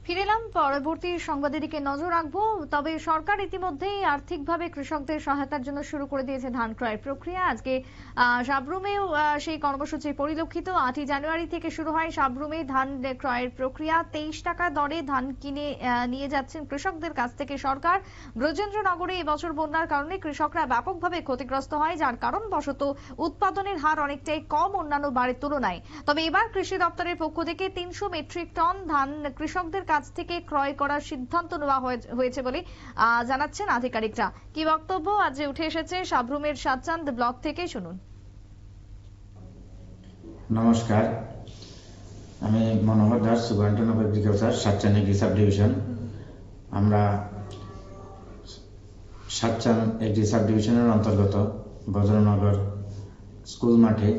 ফিরে এলাম পরবর্তী সংবাদের দিকে নজর রাখবো। তবে সরকার ইতিমধ্যেই আর্থিকভাবে কৃষকদের সহায়তার জন্য শুরু করে দিয়েছে ধান ক্রয়ের প্রক্রিয়া। আজকে সাবরুমেও সেই কর্মসূচি পরিলক্ষিত। 8ই জানুয়ারি থেকে শুরু হয় সাবরুমে ধান ক্রয়ের প্রক্রিয়া। 23 টাকা দরে ধান কিনে নিয়ে যাচ্ছেন কৃষকদের কাছ থেকে সরকার। ব্রজেন্দ্রনগরে এবছর বন্যার কারণে কৃষকরা ব্যাপকভাবে ক্ষতিগ্রস্ত হয়, যার কারণবশত উৎপাদনের হার অনেকটাই কম অন্যান্য বারের তুলনায়। তবে এবার কৃষি দপ্তরের পক্ষ থেকে 300 মেট্রিক টন ধান কৃষকদের কাছ থেকে ক্রয় করার সিদ্ধান্ত নেওয়া হয়েছে বলে জানাচ্ছেন আধিকারিকরা। কি বক্তব্য আজ উঠে এসেছে সাবরুমের সাতচান্দ ব্লক থেকে, শুনুন। নমস্কার, আমি Manohar Das, superintendent of agriculture, Satchand agri sub division. আমরা সাতচান্দ এগ্রি সাব ডিভিশনের অন্তর্গত ব্রজেন্দ্রনগর স্কুল মাঠে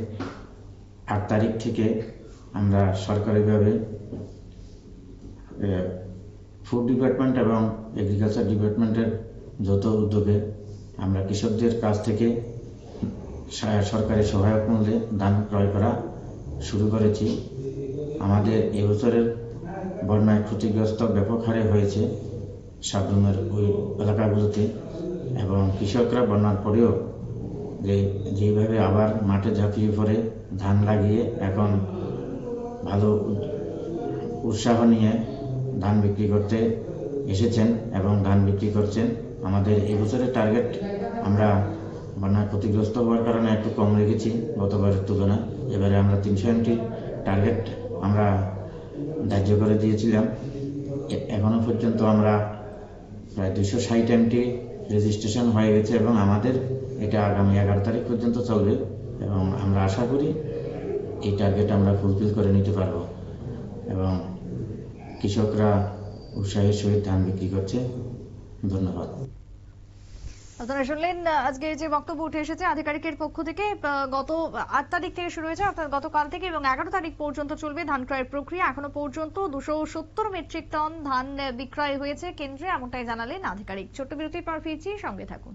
8 তারিখ থেকে আমরা সরকারিভাবে ফুড ডিপার্টমেন্ট এবং এগ্রিকালচার ডিপার্টমেন্টের যৌথ উদ্যোগে আমরা কৃষকদের কাছ থেকে সরকারি সহায়ক মূল্যে ধান ক্রয় করা শুরু করেছি। আমাদের এবছরের বন্যায় ক্ষতিগ্রস্ত ব্যাপক হারে হয়েছে সাবরুমের ওই এলাকাগুলোতে, এবং কৃষকরা বন্যার পরেও যেভাবে আবার মাঠে ঝাঁপিয়ে পড়ে ধান লাগিয়ে এখন ভালো উৎসাহ নিয়ে ধান বিক্রি করতে এসেছেন এবং ধান বিক্রি করছেন। আমাদের এবছরের টার্গেট আমরা বন্যায় ক্ষতিগ্রস্ত হওয়ার কারণে একটু কম রেখেছি গতবারের তুলনায়। এবারে আমরা 300 এমটি টার্গেট আমরা ধার্য করে দিয়েছিলাম। এখনো পর্যন্ত আমরা প্রায় 260 এমটি রেজিস্ট্রেশন হয়ে গেছে এবং আমাদের এটা আগামী 11 তারিখ পর্যন্ত চলবে, এবং আমরা আশা করি এই টার্গেট আমরা ফুলফিল করে নিতে পারবো এবং কৃষকরা উৎসাহের সহিত ধান বিক্রি করছে। ধন্যবাদ। আপনারা শুনলেন আজকে যে বক্তব্য উঠে এসেছে আধিকারিকের পক্ষ থেকে। গত 8 তারিখ থেকে শুরু হয়েছে, অর্থাৎ গতকাল থেকে, এবং 11 তারিখ পর্যন্ত চলবে ধান ক্রয়ের প্রক্রিয়া। এখনো পর্যন্ত 270 মেট্রিক টন ধান বিক্রয় হয়েছে কেন্দ্রে, এমনটাই জানালেন আধিকারিক। ছোট্ট বিরতির পর ফিরছি, সঙ্গে থাকুন।